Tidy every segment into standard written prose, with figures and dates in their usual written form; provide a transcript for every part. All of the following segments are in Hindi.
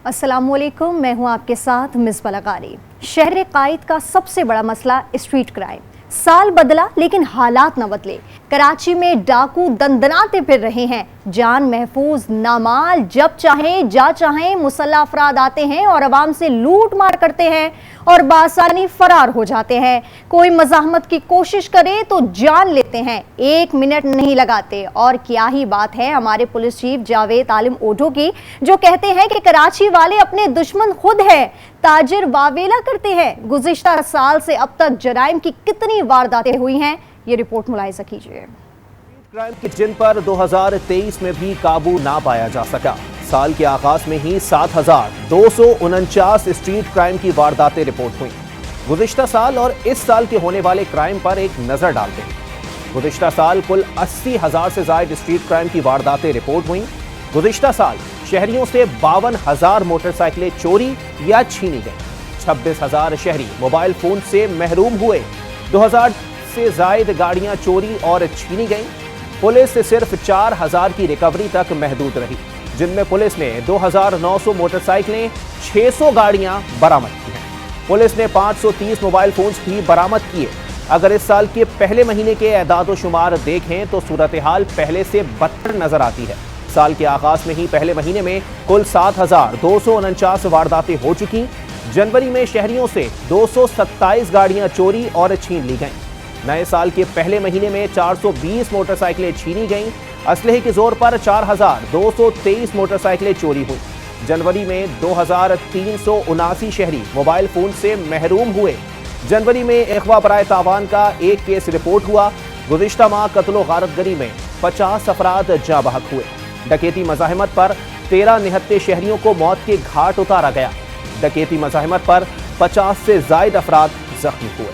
अस्सलामुअलैकुम, मैं हूं आपके साथ मिसबा लगारी। शहर कायद का सबसे बड़ा मसला स्ट्रीट क्राइम। साल बदला लेकिन हालात न बदले। कराची में डाकू दंदनाते फिर रहे हैं। जान महफूज नामाल जब चाहें जा चाहें मुसल्लह अफराद आते हैं और आवाम से लूट मार करते हैं और बासानी फरार हो जाते हैं। कोई मज़ाहमत की कोशिश करे तो जान लेते हैं, 1 मिनट नहीं लगाते। और क्या ही बात है हमारे पुलिस चीफ जावेद आलिम ओढो की, जो कहते हैं कि कराची वाले अपने दुश्मन खुद हैं, ताजिर वावेला करते हैं। गुज़िश्ता साल से अब तक जराइम की कितनी वारदातें हुई हैं, ये रिपोर्ट मुलाहिजा कीजिए। क्राइम की जिन पर 2023 में भी काबू ना पाया जा सका। साल के आगाज में ही 7,249 स्ट्रीट क्राइम की वारदातें रिपोर्ट हुई। गुज़िश्ता साल और इस साल के होने वाले क्राइम पर एक नजर डालते हैं। गुज़िश्ता साल कुल 80,000 से ज्यादा स्ट्रीट क्राइम की वारदातें रिपोर्ट हुई। गुज़िश्ता साल शहरियों से 52,000 मोटरसाइकिलें चोरी या छीनी गई। 26,000 शहरी मोबाइल फोन से महरूम हुए। 2,000 से ज्यादा गाड़ियां चोरी और छीनी गई। पुलिस सिर्फ 4,000 की रिकवरी तक महदूद रही, जिनमें पुलिस ने 2,900 मोटरसाइकिलें, 600 गाड़ियां बरामद की हैं। पुलिस ने 530 मोबाइल फोन्स भी बरामद किए। अगर इस साल के पहले महीने के एदाद शुमार देखें तो सूरत हाल पहले से बदतर नजर आती है। साल के आगाज में ही पहले महीने में कुल 7,249 वारदातें हो चुकी। जनवरी में शहरियों से 227 गाड़ियां चोरी और छीन ली गईं। नए साल के पहले महीने में 420 मोटरसाइकिलें छीनी गईं। असलहे के जोर पर 4,223 मोटरसाइकिलें चोरी हुई। जनवरी में 2,379 शहरी मोबाइल फोन से महरूम हुए। जनवरी में अगवा बराए तावान का एक केस रिपोर्ट हुआ। गुज़िश्ता माह कत्लो गारतगरी में 50 अफराद जाँ बहक हुए। डकैती मज़ाहमत पर 13 निहत्ते शहरियों को मौत के घाट उतारा गया। डकैती मज़ाहमत पर 50 से ज़ायद अफराद जख्मी हुए।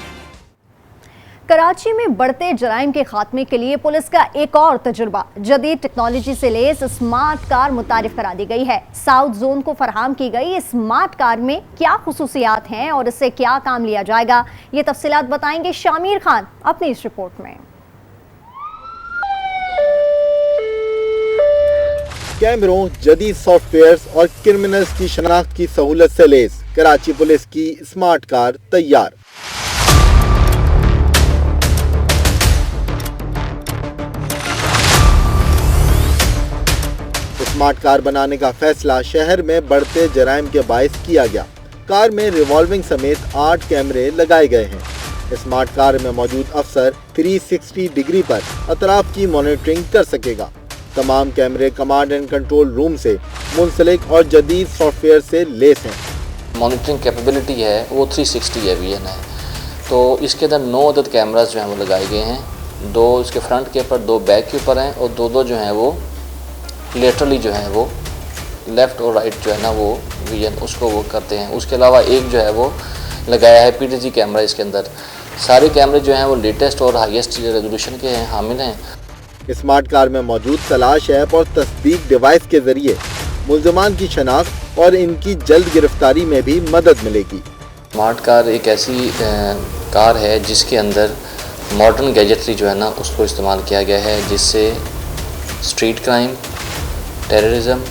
कराची में बढ़ते जराइम के खात्मे के लिए पुलिस का एक और तजुर्बा, जदीद टेक्नोलॉजी से लैस स्मार्ट कार मुतारिफ करा दी गई है। साउथ जोन को फराहम की गई स्मार्ट कार में क्या खुसूसियात हैं और इससे क्या काम लिया जाएगा, ये तफसीलात बताएंगे शामिर खान अपनी इस रिपोर्ट में। कैमरों, जदीद सॉफ्टवेयर्स और क्रिमिनल्स की शनाख्त की सहूलत से लैस कराची पुलिस की स्मार्ट कार तैयार। स्मार्ट कार बनाने का फैसला शहर में बढ़ते जराइम के बायस किया गया। कार में रिवॉल्विंग समेत 8 कैमरे लगाए गए हैं। स्मार्ट कार में मौजूद अफसर 360 डिग्री पर अतराफ की मॉनिटरिंग कर सकेगा। तमाम कैमरे कमांड एंड कंट्रोल रूम से मुंसलिक और जदीद सॉफ्टवेयर से लेस हैं। मॉनिटरिंग कैपेबिलिटी है वो 360 एवीएन है। तो इसके अंदर 9 अदद कैमराज जो हैं वो लगाए गए हैं। 2 इसके फ्रंट के ऊपर, 2 बैक के ऊपर हैं और 2 जो हैं वो लेटरली जो है वो लेफ़्ट और राइट जो है ना वो विजन उसको वो करते हैं। उसके अलावा एक जो है वो लगाया है PTG कैमरा। इसके अंदर सारे कैमरे जो हैं वो लेटेस्ट और हाईएस्ट रेजोल्यूशन के हैं, हामिल हैं। स्मार्ट कार में मौजूद तलाश ऐप और तस्दीक डिवाइस के जरिए मुल्ज़मान की शनाख्त और इनकी जल्द गिरफ्तारी में भी मदद मिलेगी। स्मार्ट कार एक ऐसी कार है जिसके अंदर मॉडर्न गैजेटरी जो है ना उसको इस्तेमाल किया गया है, जिससे स्ट्रीट क्राइम, टेररिज्म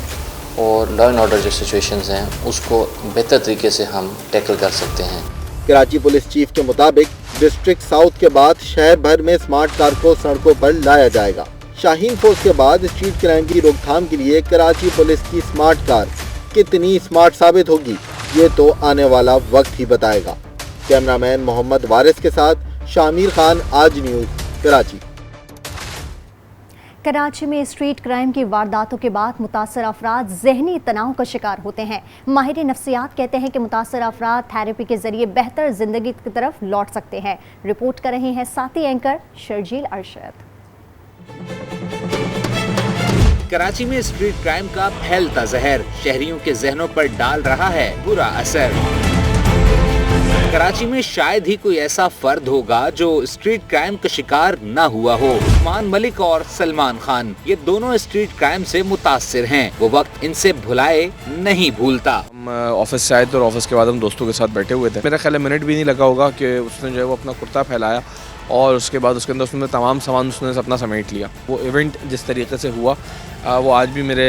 और लॉ एंड ऑर्डर जो सिचुएशंस हैं उसको बेहतर तरीके से हम टैकल कर सकते हैं। कराची पुलिस चीफ के मुताबिक डिस्ट्रिक्ट साउथ के बाद शहर भर में स्मार्ट कार को सड़कों पर लाया जाएगा। शाहीन फोर्स के बाद स्ट्रीट क्राइम की रोकथाम के लिए कराची पुलिस की स्मार्ट कार कितनी स्मार्ट साबित होगी, ये तो आने वाला वक्त ही बताएगा। कैमरामैन मोहम्मद वारिस के साथ शामिर खान, आज न्यूज़, कराची। कराची में स्ट्रीट क्राइम की वारदातों के बाद मुतासर अफराद जहनी तनाव का शिकार होते हैं। माहिर नफ्सियात कहते हैं कि मुतासर अफराद थेरेपी के जरिए बेहतर जिंदगी की तरफ लौट सकते हैं। रिपोर्ट कर रहे हैं साथी एंकर शर्जील अरशद। कराची में स्ट्रीट क्राइम का फैलता जहर शहरियों के जहनों पर डाल रहा है बुरा असर। कराची में शायद ही कोई ऐसा फर्द होगा जो स्ट्रीट क्राइम का शिकार न हुआ हो। उस्मान मलिक और सलमान खान, ये दोनों स्ट्रीट क्राइम से मुतासिर हैं। वो वक्त इनसे भुलाए नहीं भूलता। हम ऑफिस से आए थे और ऑफिस के बाद हम दोस्तों के साथ बैठे हुए थे। मेरा ख्याल है मिनट भी नहीं लगा होगा कि उसने जो है वो अपना कुर्ता फैलाया और उसके बाद उसके अंदर उसने तमाम सामान उसने अपना समेट लिया। वो इवेंट जिस तरीके से हुआ वो आज भी मेरे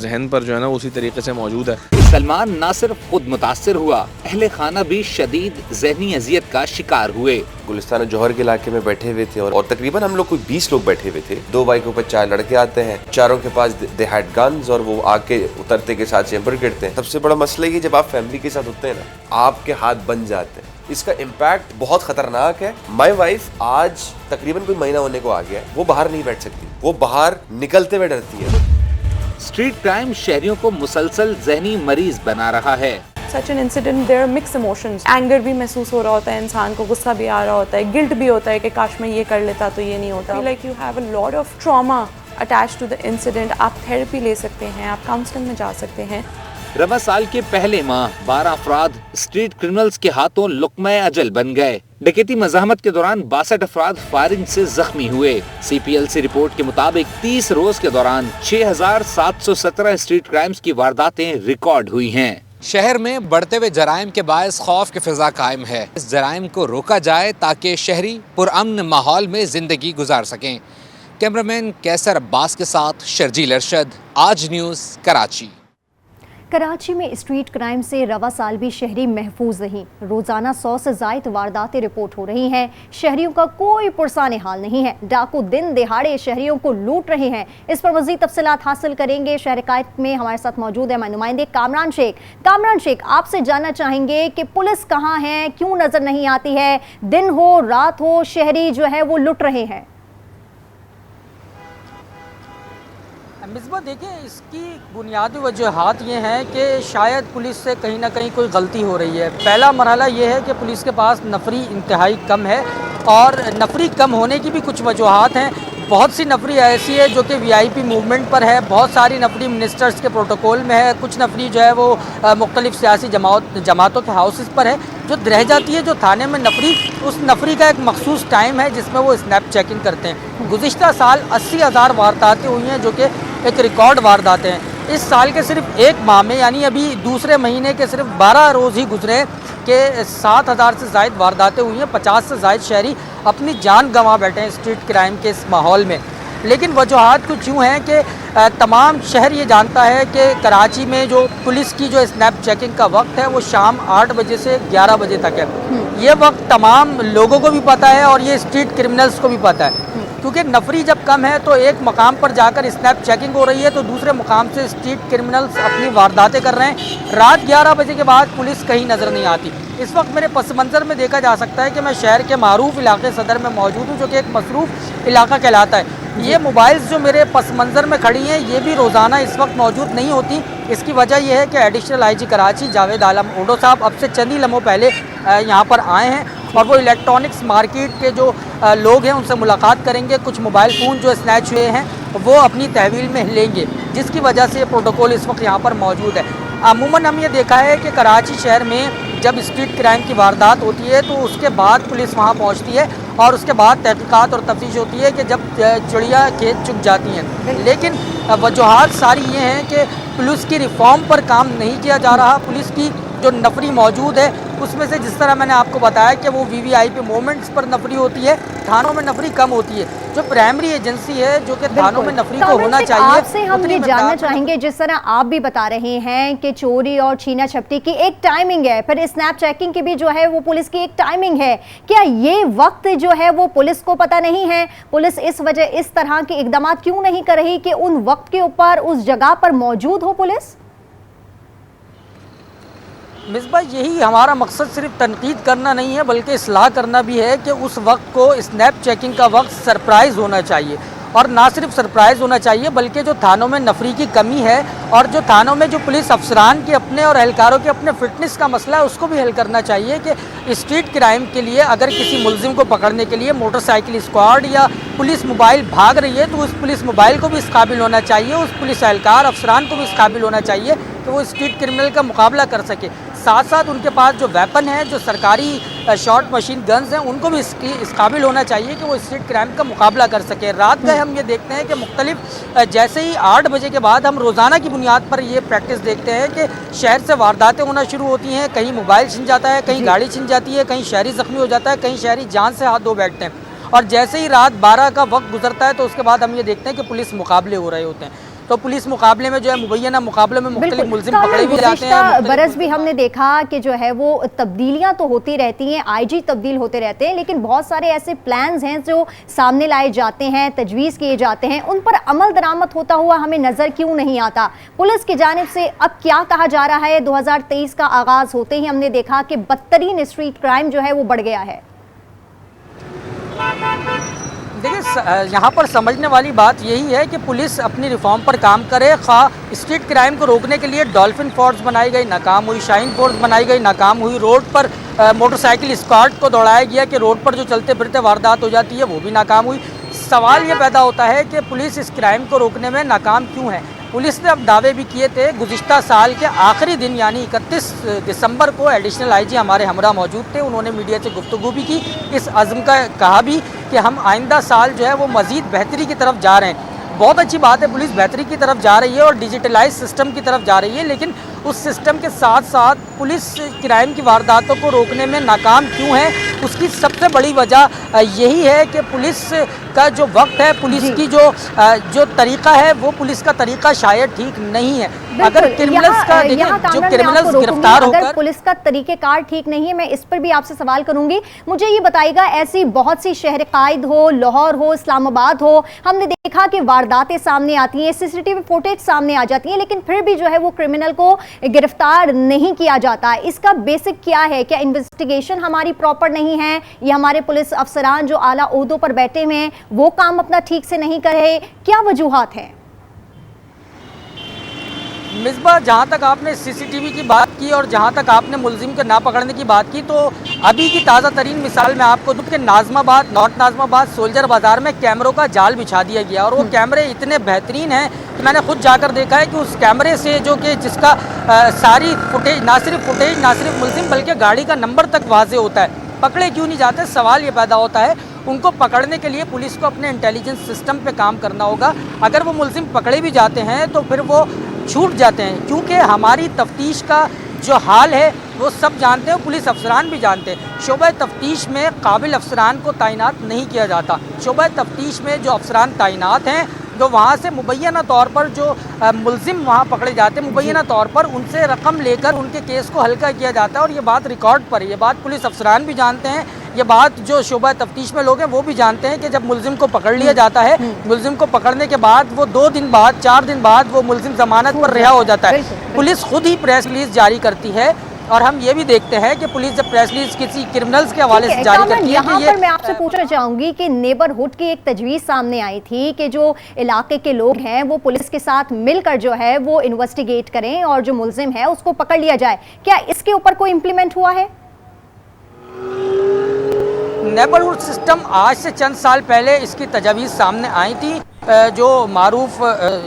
जहन पर जो है ना उसी तरीके से मौजूद है। सलमान ना सिर्फ खुद मुतासिर हुआ, अहले खाना भी शदीद जहनी अजियत का शिकार हुए। गुलिस्तान जौहर के इलाके में बैठे हुए थे और तकरीबन हम लोग कोई 20 लोग बैठे हुए थे। 2 बाइकों पर 4 लड़के आते हैं, चारों के पास दे हैड गन्स और वो आके उतरते के साथ चैम्बर गिरते हैं। सबसे बड़ा मसला ये जब आप फैमिली के साथ होते हैं ना, आपके हाथ बन जाते हैं। इसका इम्पैक्ट बहुत खतरनाक है। माई वाइफ आज तकरीबन कोई महीना होने को आ गया है, वो बाहर नहीं बैठ सकती, वो बाहर निकलते हुए डरती है। स्ट्रीट क्राइम शहरियों को मुसलसल जहनी मरीज बना रहा है। Such an incident, there are mixed emotions. Anger भी महसूस हो रहा होता है इंसान को, गुस्सा भी आ रहा होता है, गिल्ट भी होता है कि काश मैं ये कर लेता तो ये नहीं होता। Like you have a lot of trauma attached to the incident. आप थेरेपी ले सकते हैं, आप काउंसलिंग में जा सकते हैं। रवा साल के पहले माह 12 अफराद स्ट्रीट क्रिमिनल्स के हाथों लुक़्मा अजल बन गए। डकैती मज़ाहमत के दौरान 62 अफराद फायरिंग से जख्मी हुए। CPLC रिपोर्ट के मुताबिक 30 रोज के दौरान 6717 स्ट्रीट क्राइम्स की वारदातें रिकॉर्ड हुई हैं। शहर में बढ़ते हुए जराइम के बायस खौफ की फिजा कायम है। इस जराइम को रोका जाए ताकि शहरी पुरअमन माहौल में जिंदगी गुजार सकें। कैमरामैन कैसर अब्बास के साथ शर्जील अरशद, आज न्यूज़, कराची। कराची में स्ट्रीट क्राइम से रवा साल भी शहरी महफूज नहीं। रोजाना 100 से ज़ायद वारदातें रिपोर्ट हो रही हैं। शहरियों का कोई पुरसाने हाल नहीं है। डाकू दिन दिहाड़े शहरियों को लूट रहे हैं। इस पर मज़ीद तफसीलात हासिल करेंगे। शहर कायद में हमारे साथ मौजूद है नुमाइंदे कामरान शेख। कामरान शेख, आपसे जानना चाहेंगे कि पुलिस कहाँ है, क्यों नजर नहीं आती है? दिन हो रात हो शहरी जो है वो लुट रहे हैं। मिसबा देखें, इसकी बुनियादी वजूहात ये हैं कि शायद पुलिस से कहीं ना कहीं कोई गलती हो रही है। पहला मरहला ये है कि पुलिस के पास नफरी इंतहाई कम है और नफरी कम होने की भी कुछ वजूहात हैं। बहुत सी नफरी ऐसी है जो कि VIP मूवमेंट पर है, बहुत सारी नफरी मिनिस्टर्स के प्रोटोकॉल में है, कुछ नफरी जो है वो मुख्तलिफ सियासी जमातों के हाउसेस पर है। जो रह जाती है जो थाने में नफरी, उस नफरी का एक मखसूस टाइम है जिसमें वो स्नैप चेकिंग करते हैं। गुज़िश्ता साल 80,000 वारदातें हुई हैं जो कि एक रिकॉर्ड वारदातें हैं। इस साल के सिर्फ एक माह में यानी अभी दूसरे महीने के सिर्फ 12 रोज़ ही गुजरे कि 7,000 से ज़ायद वारदातें हुई हैं। 50 से ज़ायद शहरी अपनी जान गंवा बैठे हैं स्ट्रीट क्राइम के इस माहौल में। लेकिन वजूहात कुछ यूँ हैं कि तमाम शहर ये जानता है कि कराची में जो पुलिस की जो स्नैप चेकिंग का वक्त है वो शाम 8 बजे से 11 बजे तक है। ये वक्त तमाम लोगों को भी पता है और ये स्ट्रीट क्रिमिनल्स को भी पता है, क्योंकि नफरी जब कम है तो एक मकाम पर जाकर स्नैप चेकिंग हो रही है तो दूसरे मकाम से स्ट्रीट क्रिमिनल्स अपनी वारदातें कर रहे हैं। रात 11 बजे के बाद पुलिस कहीं नज़र नहीं आती। इस वक्त मेरे पस मंज़र में देखा जा सकता है कि मैं शहर के मारूफ इलाके सदर में मौजूद हूँ, जो कि एक मसरूफ़ इलाका कहलाता है। ये मोबाइल्स जो मेरे पस मंज़र में खड़ी हैं ये भी रोज़ाना इस वक्त मौजूद नहीं होती। इसकी वजह यह है कि एडिशनल IG कराची जावेद आलम ओडो साहब अब से चंद ही लम्हों पहले यहाँ पर आए हैं और वो इलेक्ट्रॉनिक्स मार्केट के जो लोग हैं उनसे मुलाकात करेंगे। कुछ मोबाइल फ़ोन जो स्नैच हुए हैं वो अपनी तहवील में लेंगे, जिसकी वजह से ये प्रोटोकॉल इस वक्त यहाँ पर मौजूद है। अमूमन हम ये देखा है कि कराची शहर में जब स्ट्रीट क्राइम की वारदात होती है तो उसके बाद पुलिस वहाँ पहुँचती है और उसके बाद तहकीकात और तफ्तीश होती है कि जब चिड़िया खेत चुग जाती हैं। लेकिन वजूहात सारी ये हैं कि पुलिस की रिफॉर्म पर काम नहीं किया जा रहा। पुलिस की जो नफरी मौजूद है उसमें से जिस तरह मैंने आपको बताया कि वो VVIP मोमेंट्स पर नफरी होती है, थानों में नफरी कम होती है। जो प्राइमरी एजेंसी है जो कि थानों में नफरी को होना चाहिए। आपसे हम ये जानना चाहेंगे, जिस तरह आप भी बता रहे हैं कि चोरी और छीना झपटी की एक टाइमिंग है, फिर स्नैप चेकिंग की भी जो है वो पुलिस की एक टाइमिंग है, क्या ये वक्त जो है वो पुलिस को पता नहीं है? पुलिस इस वजह इस तरह के इकदाम क्यों नहीं कर रही कि उन वक्त के ऊपर उस जगह पर मौजूद हो पुलिस? मिसबा, यही हमारा मकसद सिर्फ तनकीद करना नहीं है बल्कि इस्लाह करना भी है कि उस वक्त को स्नैप चेकिंग का वक्त सरप्राइज़ होना चाहिए। और ना सिर्फ सरप्राइज़ होना चाहिए बल्कि जो थानों में नफरी की कमी है और जो थानों में जो पुलिस अफसरान के अपने और एहलकारों के अपने फिटनेस का मसला है उसको भी हल करना चाहिए कि स्ट्रीट क्राइम के लिए अगर किसी मुलजिम को पकड़ने के लिए मोटरसाइकिल स्क्वाड या पुलिस मोबाइल भाग रही है तो उस पुलिस मोबाइल को भी इस काबिल होना चाहिए, उस पुलिस एहलकार अफसरान को भी इस काबिल होना चाहिए कि वो स्ट्रीट क्रिमिनल का मुकाबला कर सके। साथ साथ उनके पास जो वेपन है, जो सरकारी शॉर्ट मशीन गन्स हैं, उनको भी इस काबिल होना चाहिए कि वो स्ट्रीट क्राइम का मुकाबला कर सके। रात गए हम ये देखते हैं कि मुख्तलिफ जैसे ही 8 बजे के बाद हम रोज़ाना की बुनियाद पर ये प्रैक्टिस देखते हैं कि शहर से वारदातें होना शुरू होती हैं। कहीं मोबाइल छिन जाता है, कहीं गाड़ी छिन जाती है, कहीं शहरी ज़ख्मी हो जाता है, कहीं शहरी जान से हाथ धो बैठते हैं। और जैसे ही रात 12 का वक्त गुजरता है तो उसके बाद हम ये देखते हैं कि पुलिस मुकाबले हो रहे होते हैं। तो पुलिस मुकाबले में जो है मुबैना मुकाबले में मुख्तलिफ मुल्जिम पकड़े भी जाते हैं। बरस भी हमने देखा कि जो है वो तब्दीलियां तो होती रहती हैं, आईजी तब्दील होते रहते हैं, लेकिन बहुत सारे ऐसे प्लान्स हैं जो सामने लाए जाते हैं, तजवीज़ किए जाते हैं, उन पर अमल दरामद होता हुआ हमें नज़र क्यों नहीं आता? पुलिस की जानिब से अब क्या कहा जा रहा है? 2023 का आगाज़ होते ही हमने देखा कि बदतरीन स्ट्रीट क्राइम जो है वो बढ़ गया है। देखिए, यहाँ पर समझने वाली बात यही है कि पुलिस अपनी रिफॉर्म पर काम करे। स्ट्रीट क्राइम को रोकने के लिए डॉल्फिन फोर्स बनाई गई, नाकाम हुई। शाहीन फोर्स बनाई गई, नाकाम हुई। रोड पर मोटरसाइकिल स्क्वाड को दौड़ाया गया कि रोड पर जो चलते फिरते वारदात हो जाती है, वो भी नाकाम हुई। सवाल ये पैदा होता है कि पुलिस इस क्राइम को रोकने में नाकाम क्यों है? पुलिस ने अब दावे भी किए थे। गुज़िश्ता साल के आखिरी दिन यानी 31 दिसंबर को एडिशनल आईजी हमारे हमरा मौजूद थे। उन्होंने मीडिया से गुफ्तगू भी की, इस अज़्म का कहा भी कि हम आइंदा साल जो है वो मज़ीद बेहतरी की तरफ जा रहे हैं। बहुत अच्छी बात है, पुलिस बेहतरी की तरफ जा रही है और डिजिटलाइज सिस्टम की तरफ जा रही है, लेकिन उस सिस्टम के साथ साथ पुलिस क्राइम की वारदातों को रोकने में नाकाम क्यों है? उसकी सबसे बड़ी वजह यही है कि पुलिस का जो वक्त है, पुलिस की जो तरीका है, वो पुलिस का तरीका शायद ठीक नहीं है। अगर क्रिमिनल्स का जो क्रिमिनल्स गिरफ्तार होकर, अगर पुलिस का तरीक़ेकार ठीक नहीं है, मैं इस पर भी आपसे सवाल करूंगी। मुझे ये बताइएगा, ऐसी बहुत सी शहर कायद हो, लाहौर हो, इस्लामाबाद हो, हमने देखा कि वारदातें सामने आती हैं, सीसीटीवी फुटेज सामने आ जाती है, लेकिन फिर भी जो है वो क्रिमिनल को गिरफ्तार नहीं किया जाता। इसका बेसिक क्या है? क्या इन्वेस्टिगेशन हमारी प्रॉपर नहीं है, या हमारे पुलिस अफसरान जो आला ओहदों पर बैठे हुए हैं वो काम अपना ठीक से नहीं कर रहे? क्या वजूहात हैं? मिसबा, जहाँ तक आपने सीसीटीवी की बात की और जहाँ तक आपने मुलजिम को ना पकड़ने की बात की, तो अभी की ताज़ा तरीन मिसाल मैं आपको दूँ कि नाज़माबाद, नॉर्थ नाज़माबाद सोल्जर बाज़ार में कैमरों का जाल बिछा दिया गया और वो कैमरे इतने बेहतरीन हैं कि मैंने खुद जाकर देखा है कि उस कैमरे से जो कि जिसका सारी फुटेज, ना सिर्फ मुलजिम बल्कि गाड़ी का नंबर तक वाज़े होता है, पकड़े क्यों नहीं जाते? सवाल ये पैदा होता है। उनको पकड़ने के लिए पुलिस को अपने इंटेलिजेंस सिस्टम पे काम करना होगा। अगर वो मुलजिम पकड़े भी जाते हैं तो फिर वो छूट जाते हैं, क्योंकि हमारी तफ्तीश का जो हाल है वो सब जानते हैं, पुलिस अफसरान भी जानते हैं। शोबा तफ्तीश में काबिल अफसरान को तैनात नहीं किया जाता। शोबा तफ्तीश में जो अफसरान तैनात हैं, जो वहाँ से मुबैना तौर पर जो मुलजिम वहाँ पकड़े जाते हैं, मुबैना तौर पर उनसे रकम लेकर उनके केस को हल्का किया जाता है। और ये बात रिकॉर्ड पर है, ये बात पुलिस अफसरान भी जानते हैं, ये बात जो शोबा तफ्तीश में लोग हैं वो भी जानते हैं कि जब मुलजिम को पकड़ लिया जाता है, मुलजिम को पकड़ने के बाद वो 2 दिन बाद, 4 दिन बाद वो मुलजिम जमानत पर रिहा हो जाता है। पुलिस खुद ही प्रेस रिलीज जारी करती है और हम ये भी देखते हैं कि पुलिस जब प्रेस रिलीज किसी क्रिमिनल्स के हवाले से जारी करती है। यहाँ पर मैं आपसे पूछना चाहूंगी कि नेबरहुड की एक तजवीज़ सामने आई थी कि जो इलाके के लोग हैं वो पुलिस के साथ मिलकर जो है वो इन्वेस्टिगेट करें और जो मुलजिम है उसको पकड़ लिया जाए। क्या इसके ऊपर कोई इम्प्लीमेंट हुआ है? नेबरहुड सिस्टम आज से चंद साल पहले इसकी तजवीज़ सामने आई थी। जो मारूफ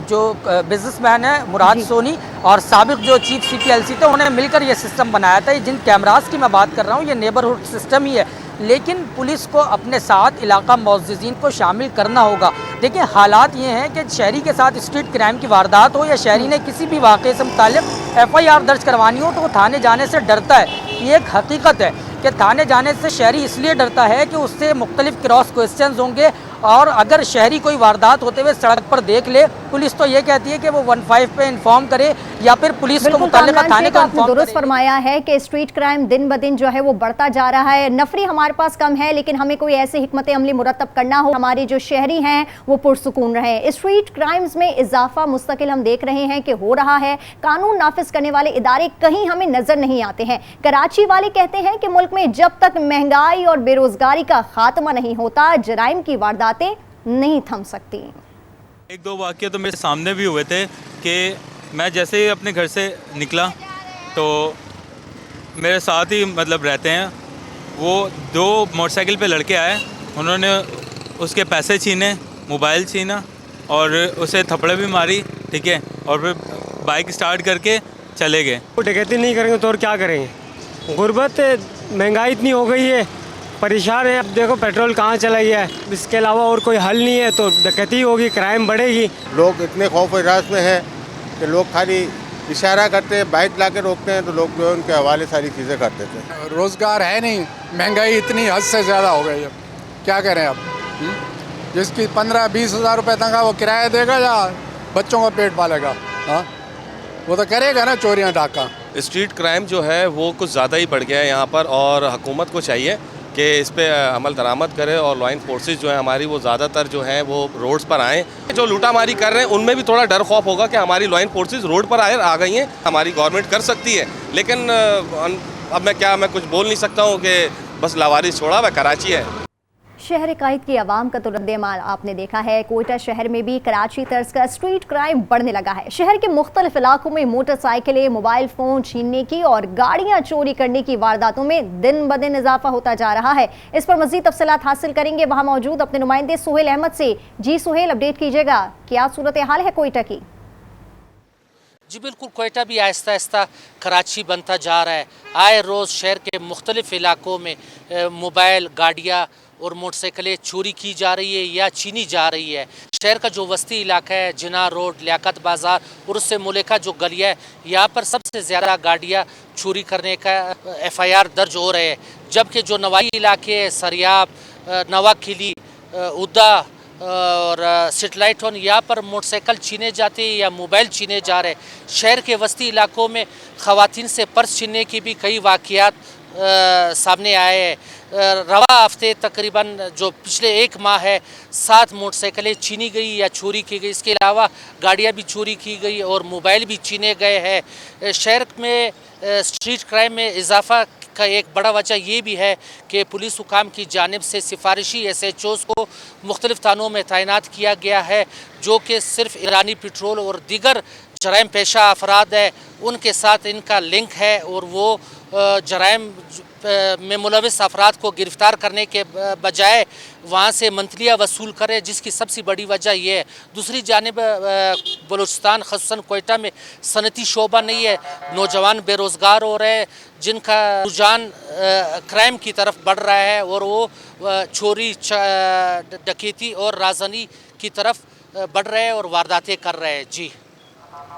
जो बिजनेसमैन है मुराद सोनी और साबिक जो चीफ CPLC थे, उन्होंने मिलकर ये सिस्टम बनाया था। जिन कैमरास की मैं बात कर रहा हूँ ये नेबरहुड सिस्टम ही है, लेकिन पुलिस को अपने साथ इलाका मुअज़्ज़िज़ीन को शामिल करना होगा। देखिए, हालात ये हैं कि शहरी के साथ स्ट्रीट क्राइम की वारदात हो या शहरी ने किसी भी वाक़े से मुताल्लिक़ FIR दर्ज करवानी हो तो वो थाने जाने से डरता है। ये एक हकीकत है कि थाने जाने से शहरी इसलिए डरता है कि उससे मुख्तलिफ क्रॉस क्वेश्चंस होंगे, और अगर शहरी कोई वारदात होते हुए सड़क पर देख ले, पुलिस तो ये कहती है कि वो 15 पे इन्फॉर्म करे या फिर पुलिस को मुताल्लिका थाने को इन्फॉर्म करे। दुरुस्त फरमाया है कि स्ट्रीट क्राइम दिन ब दिन जो है वो बढ़ता जा रहा है। नफरी हमारे पास कम है, लेकिन हमें कोई ऐसे हिकमत अमली मुरतब करना हो हमारे जो शहरी हैं वो पुरसुकून रहे। स्ट्रीट क्राइम्स में इजाफा मुस्तकिल हम देख रहे हैं कि हो रहा है। कानून नाफिज करने वाले इदारे कहीं हमें नजर नहीं आते हैं। कराची वाले कहते हैं कि मुल्क में जब तक महंगाई और बेरोजगारी का खात्मा नहीं होता, जराइम की वारदातें नहीं थम सकती। 1-2 वाक़ये तो मेरे सामने भी हुए थे कि मैं जैसे ही अपने घर से निकला तो मेरे साथ ही मतलब रहते हैं, वो 2 मोटरसाइकिल पे लड़के आए, उन्होंने उसके पैसे छीने, मोबाइल छीना और उसे थप्पड़े भी मारी, ठीक है, और फिर बाइक स्टार्ट करके चले गए। वो डकैती नहीं करेंगे तो और क्या करेंगे? गुर्बत, महंगाई इतनी हो गई है, परेशान है। अब देखो पेट्रोल कहाँ चला गया है, इसके अलावा और कोई हल नहीं है, तो डकैती होगी, क्राइम बढ़ेगी। लोग इतने खौफ और हिरास में हैं कि लोग खाली इशारा करते हैं, बाइक ला के रोकते हैं तो लोग जो उनके हवाले सारी चीज़ें कर देते हैं। रोज़गार है नहीं, महंगाई इतनी हद से ज़्यादा हो गई है, क्या करें अब। जिसकी 15-20 हज़ार रुपये तनख्वाह वो किराया देगा या बच्चों का पेट पालेगा? हाँ, वो तो करेगा ना चोरियां डाका। स्ट्रीट क्राइम जो है वो कुछ ज़्यादा ही बढ़ गया है यहाँ पर, और हुकूमत को चाहिए कि इस पे अमल दरामद करे, और लॉ फोर्सेस जो है हमारी वो ज़्यादातर जो हैं वो रोड्स पर आएँ। जो लूटामारी कर रहे हैं उनमें भी थोड़ा डर खौफ होगा कि हमारी लॉ फोर्सेस रोड पर आ गई हैं। हमारी गवर्नमेंट कर सकती है, लेकिन अब मैं कुछ बोल नहीं सकता हूँ कि बस लावारिस छोड़ा वह कराची है। शहर कायद की आवाम का तो रद्द-ए-अमल आपने देखा है। कोयटा शहर में भी कराची तर्ज का स्ट्रीट क्राइम बढ़ने लगा है। शहर के मुख्तलिफ इलाकों में मोटरसाइकिलें, मोबाइल फ़ोन छीनने की और गाड़ियां चोरी करने की वारदातों में दिन ब दिन इजाफा होता जा रहा है। इस पर मज़ीद तफसीलात हासिल करेंगे वहाँ मौजूद अपने नुमाइंदे सुहेल अहमद से। जी सुहेल, अपडेट कीजिएगा, क्या सूरत हाल है कोयटा की? जी बिल्कुल, कोयटा भी आहिस्ता आहिस्ता कराची बनता जा रहा है। आए रोज़ शहर के मुख्तलिफ इलाकों में मोबाइल, गाड़ियाँ और मोटरसाइकिलें चोरी की जा रही है या छीनी जा रही है। शहर का जो वस्ती इलाका है, जिना रोड, लियाकत बाज़ार और उससे मुलेका जो गलिया है, यहाँ पर सबसे ज़्यादा गाड़ियाँ चोरी करने का FIR दर्ज हो रहे हैं। जबकि जो नवाई इलाके हैं, सरियाब, नवाखिली, उदा और सेटेलाइट ऑन, यहाँ पर मोटरसाइकिल छीने जाते हैं या मोबाइल छीने जा रहे हैं। शहर के वस्ती इलाकों में ख़वातीन से पर्स छीनने की भी कई वाक़यात सामने आए हैं। रवा हफ्ते तकरीबन जो पिछले एक माह है 7 मोटरसाइकिलें छीनी गई या चोरी की गई। इसके अलावा गाड़ियाँ भी चोरी की गई और मोबाइल भी छीने गए हैं। शहर में स्ट्रीट क्राइम में इजाफा का एक बड़ा वजह ये भी है कि पुलिस हुकाम की जानिब से सिफारिशी SHOs को मुख्तलिफ थानों में तैनात किया गया है, जो कि सिर्फ ईरानी पेट्रोल और दीगर जराइम पेशा अफराद है उनके साथ इनका लिंक है, और वो जराइम में मुलविस अफराद को गिरफ़्तार करने के बजाय वहाँ से मंथलियाँ वसूल करे, जिसकी सबसे बड़ी वजह यह है। दूसरी जानिब बलूचिस्तान ख़ुसूसन कोयटा में सनती शोबा नहीं है, नौजवान बेरोज़गार हो रहे हैं, जिनका रुझान क्राइम की तरफ बढ़ रहा है और वो चोरी, डकैती और राजनी की तरफ बढ़ रहे हैं और वारदातें कर रहे हैं। जी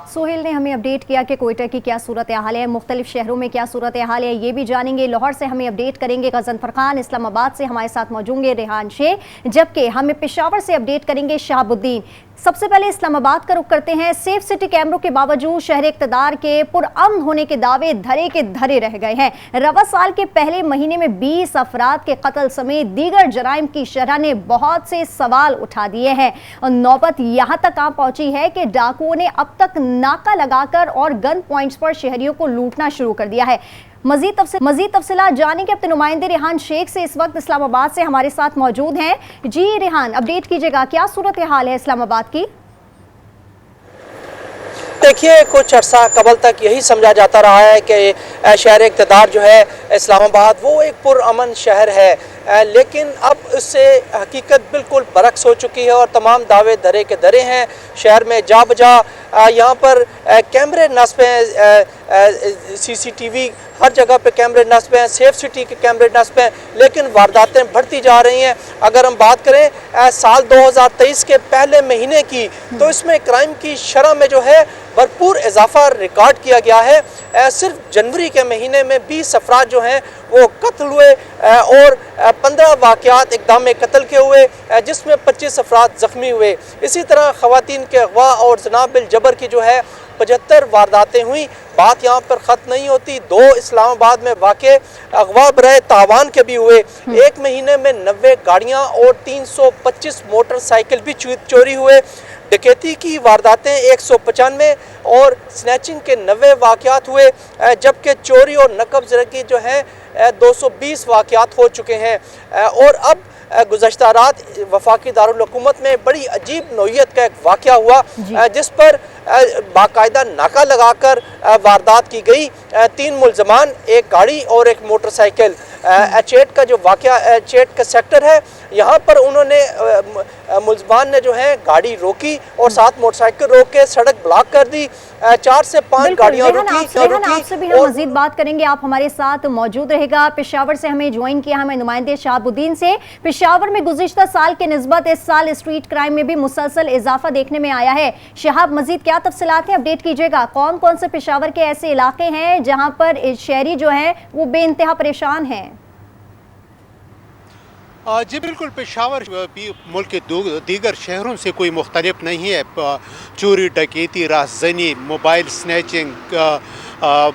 सोहेल ने हमें अपडेट किया कि कोयटा की क्या सूरत हाल है, मुख्तलिफ शहरों में क्या सूरत हाल है, ये भी जानेंगे। लाहौर से हमें अपडेट करेंगे गजनफर खान, इस्लामाबाद से हमारे साथ मौजूद हैं रेहान शेख, जबकि हमें पेशावर से अपडेट करेंगे शहाबुद्दीन। सबसे पहले इस्लामाबाद का रुख करते हैं। सेफ सिटी कैमरों के बावजूद शहर इक़्तिदार के पुरअमन होने के दावे धरे के धरे रह गए हैं। रवा साल के पहले महीने में 20 अफराद के कत्ल समेत दीगर जराइम की शरह ने बहुत से सवाल उठा दिए हैं और नौबत यहाँ तक आ पहुंची है कि डाकुओं ने अब तक नाका लगाकर और गन पॉइंट्स पर शहरियों को लूटना शुरू कर दिया है। मजीद तफसीलात जानेंगे अपने नुमाइंदे रेहान शेख से, इस वक्त इस्लामाबाद से हमारे साथ मौजूद हैं। जी रेहान, अपडेट कीजिएगा, क्या सूरत हाल है इस्लामाबाद की? देखिए, कुछ अर्सा कबल तक यही समझा जाता रहा है कि शहर इक़्तिदार जो है इस्लामाबाद वो एक पुरअमन शहर है, लेकिन अब उससे हकीकत बिल्कुल बरक्स हो चुकी है और तमाम दावे धरे के धरे हैं। शहर में जा बजा यहाँ पर कैमरे नस्ब हैं, CCTV हर जगह पे कैमरे नस्ब हैं, सेफ सिटी के कैमरे नस्ब हैं, लेकिन वारदातें बढ़ती जा रही हैं। अगर हम बात करें साल 2023 के पहले महीने की, तो इसमें क्राइम की शरह में जो है भरपूर इजाफा रिकॉर्ड किया गया है। सिर्फ जनवरी के महीने में 20 अफराद जो हैं वो कत्ल हुए और 15 वाक़यात इक़दाम कत्ल के हुए, जिसमें 25 अफराद ज़ख्मी हुए। इसी तरह ख़वातीन के अगवा और जनाब बिल जबर की जो है 75 वारदातें हुई। बात यहाँ पर ख़त्म नहीं होती। 2 इस्लामाबाद में वाक़े अगवा बराए तावान के भी हुए। एक महीने में 90 गाड़ियाँ और 325 मोटरसाइकिल भी चोरी हुए। डकैती की वारदातें 195 और स्नैचिंग के 90 वाक़यात हुए, जबकि चोरी और नकब ज़रकी जो है 220 वाक़यात हो चुके हैं। और अब गुज़श्ता रात वफाकी दारुल हुकूमत में बड़ी अजीब नौइयत का एक वाक़या हुआ, जिस पर बाकायदा नाका लगाकर वारदात की गई। 3 मुलजमान, एक गाड़ी और एक मोटरसाइकिल। H8 का जो वाक़या H8 का सेक्टर है, यहाँ पर उन्होंने मुलजमान ने जो है गाड़ी रोकी और 7 मोटरसाइकिल रोक के सड़क ब्लॉक कर दी। 4 से 5 गाड़ियाँ रुकी। आपसे भी हम मजीद बात करेंगे, आप हमारे साथ मौजूद रहेगा। पेशावर से हमें ज्वाइन किया हमें नुमाइंदे शहाबुद्दीन से। पेशावर में गुज़िश्ता साल के निस्बत इस साल स्ट्रीट क्राइम में भी मुसलसल इजाफा देखने में आया है। शहाब, मजीद क्या तफसीलात हैं, अपडेट कीजिएगा। कौन कौन से पेशावर के ऐसे इलाके हैं जहाँ पर शहरी जो हैं वो बेइंतहा परेशान हैं? जी बिल्कुल, पेशावर भी मुल्क के दीगर शहरों से कोई मुख्तलिफ नहीं है। चोरी, डकैती, राहज़नी, मोबाइल स्नैचिंग,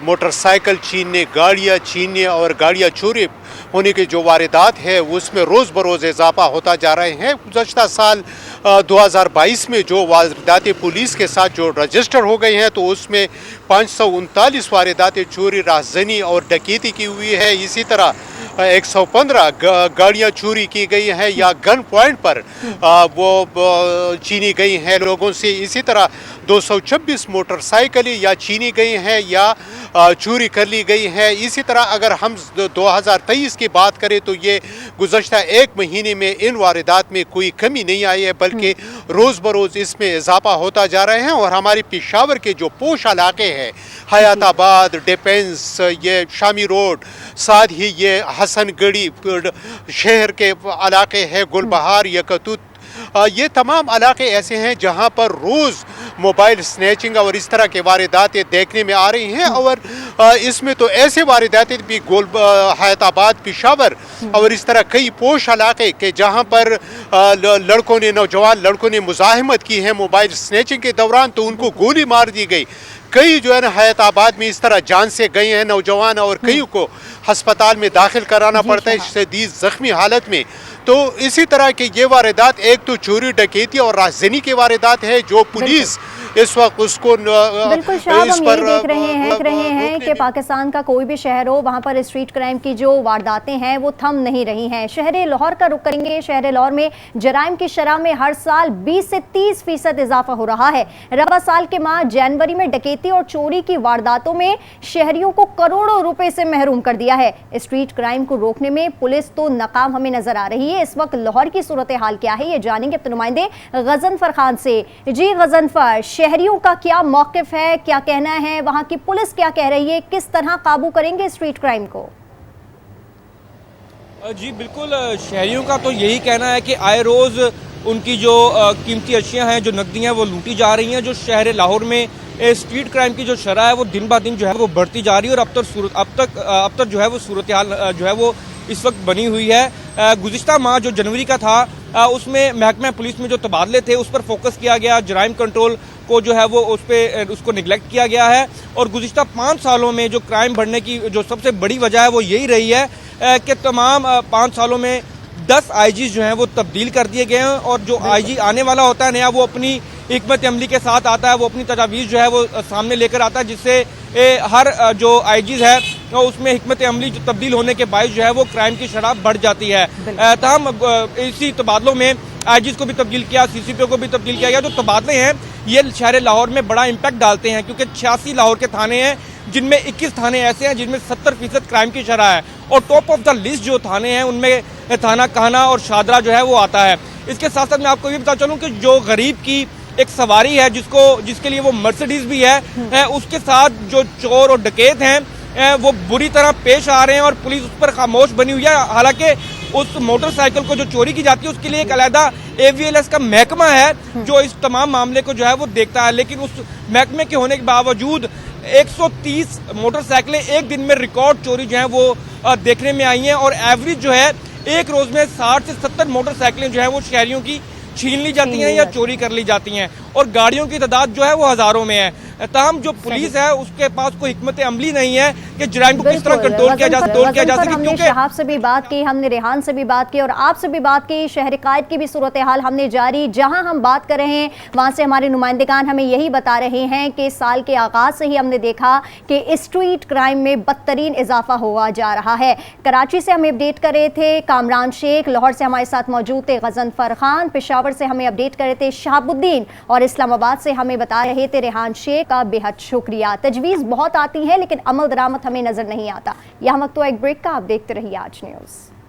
मोटरसाइकिल छीनने, गाड़ियाँ छीनने और गाड़ियाँ चोरी होने के जो वारदात है उसमें रोज़ बरोज़ इजाफा होता जा रहे हैं। गुज़श्ता साल 2022 में जो वारदात पुलिस के साथ जो रजिस्टर हो गए हैं तो उसमें 539 वारदात चोरी, राहज़नी और डकैती की हुई है। इसी तरह 115 गाड़ियाँ चोरी की गई हैं या गन पॉइंट पर वो छीनी गई हैं लोगों से। इसी तरह 226 मोटरसाइकिलें या छीनी गई हैं या चोरी कर ली गई हैं। इसी तरह अगर हम 2023 की बात करें तो ये गुज़श्ता एक महीने में इन वारदात में कोई कमी नहीं आई है, बल्कि रोज़ बरोज़ इसमें इजाफा होता जा रहे हैं। और हमारे पेशावर के जो पोश इलाके हैं, हयाताबाद, डिफेंस, ये शामी रोड, साथ ही ये हसनगढ़ी शहर के इलाके हैं, गुलबहार, यकतूत, ये तमाम इलाके ऐसे हैं जहां पर रोज़ मोबाइल स्नैचिंग और इस तरह के वारदातें देखने में आ रही हैं। और इसमें तो ऐसे वारदातें भी हयाताबाद, पेशावर और इस तरह कई पोश इलाके के जहां पर नौजवान लड़कों ने मुज़ाहमत की है मोबाइल स्नैचिंग के दौरान तो उनको गोली मार दी गई। कई जो है ना हयाताबाद में इस तरह जान से गए हैं नौजवान और कई को अस्पताल में दाखिल कराना पड़ता है शदीद ज़ख्मी हालत में। तो इसी तरह के ये वारदात, एक तो चोरी, डकैती और राहज़नी के वारदात है जो पुलिस इस वक्त उसको बिल्कुल शायद हम यही देख रहे हैं कि पाकिस्तान का कोई भी शहर हो वहाँ पर स्ट्रीट क्राइम की जो वारदातें हैं वो थम नहीं रही हैं। शहर लाहौर का रुख करेंगे। शहर लाहौर में जराइम की शरह में हर साल 20 से 30% इजाफा हो रहा है। रबा साल के माह जनवरी में डकैती और चोरी की वारदातों में शहरियों को करोड़ों रुपए से महरूम कर दिया है। स्ट्रीट क्राइम को रोकने में पुलिस तो नाकाम हमें नजर आ रही है। इस वक्त लाहौर की सूरत हाल क्या है ये जानेंगे अपने नुमाइंदे गजनफर खान से। जी गजनफर, शहरियों का क्या मौकिफ है, क्या कहना है, वहां की पुलिस क्या कह रही है, किस तरह काबू करेंगे स्ट्रीट क्राइम को? जी बिल्कुल, शहरियों का तो यही कहना है कि आए रोज़ उनकी जो कीमती अशियाँ हैं, जो नकदी हैं, वो लूटी जा रही हैं। जो शहर लाहौर में स्ट्रीट क्राइम की जो शरह है वो दिन ब दिन जो है वो बढ़ती जा रही है और अब तक जो है वो सूरत हाल जो है वो इस वक्त बनी हुई है। गुज़िश्ता माह जो जनवरी का था उसमें महकमा पुलिस में जो तबादले थे उस पर फोकस किया गया, जराइम कंट्रोल को जो है वो उसको निगलेक्ट किया गया है। और गुज़िश्ता 5 सालों में जो क्राइम बढ़ने की जो सबसे बड़ी वजह है वो यही रही है कि तमाम 5 सालों में 10 IGs जो हैं वो तब्दील कर दिए गए हैं। और जो IG आने वाला होता है नया, वो अपनी हिकमत अमली के साथ आता है, वो अपनी तजावीज़ जो है वो सामने लेकर आता है, जिससे हर जो IGs है उसमें हिकमत अमली तब्दील होने के बायस जो है वो क्राइम की शरह बढ़ जाती है। तमाम इसी तबादलों में IGs को भी तब्दील किया, CCP को भी तब्दील किया गया। जो तबादले हैं ये शहर लाहौर में बड़ा इम्पैक्ट डालते हैं, क्योंकि 86 लाहौर के थाने हैं जिनमें 21 थाने ऐसे हैं जिनमें 70% क्राइम की शरह है। और टॉप ऑफ द लिस्ट जो थाने हैं उनमें थाना काहना और शादरा जो है वो आता है। इसके साथ साथ मैं आपको ये बता चलूँ कि जो गरीब की एक सवारी है जिसके लिए वो मर्सिडीज भी है, उसके साथ जो चोर और डकैत हैं वो बुरी तरह पेश आ रहे हैं और पुलिस उस पर खामोश बनी हुई है। हालांकि उस मोटरसाइकिल को जो चोरी की जाती है उसके लिए एक अलहदा AVLS का महकमा है जो इस तमाम मामले को जो है वो देखता है, लेकिन उस महकमे के होने के बावजूद 130 मोटरसाइकिलें एक दिन में रिकॉर्ड चोरी जो है वो देखने में आई हैं। और एवरेज जो है एक रोज में 60 से 70 मोटरसाइकिलें जो है वो शहरियों की छीन ली जाती हैं या चोरी कर ली जाती हैं और गाड़ियों की तादाद जो है वो हजारों में है। ताहम जो पुलिस है उसके पास कोई हिकमत अमली नहीं है कि जराइम को किस तरह कंट्रोल किया जा सके। हमने शहाब से भी बात की, हमने रेहान से भी बात की और आपसे भी बात की। शहर कायद की भी सूरत हाल हमने जारी जहां हम बात कर रहे हैं वहां से हमारे नुमाइंदगान हमें यही बता रहे हैं कि साल के आगाज से ही हमने देखा कि स्ट्रीट क्राइम में बदतरीन इजाफा हुआ जा रहा है। कराची से हमें अपडेट कर रहे थे कामरान शेख, लाहौर से हमारे साथ मौजूद थे गजनफर खान, पेशावर से हमें अपडेट कर रहे थे शहाबुद्दीन और इस्लामाबाद से हमें बता रहे थे रेहान शेख। का बेहद शुक्रिया। तजवीज़ बहुत आती है लेकिन अमल दरामद हमें नजर नहीं आता। यहाँ वक्त तो एक ब्रेक का, आप देखते रहिए आज न्यूज़।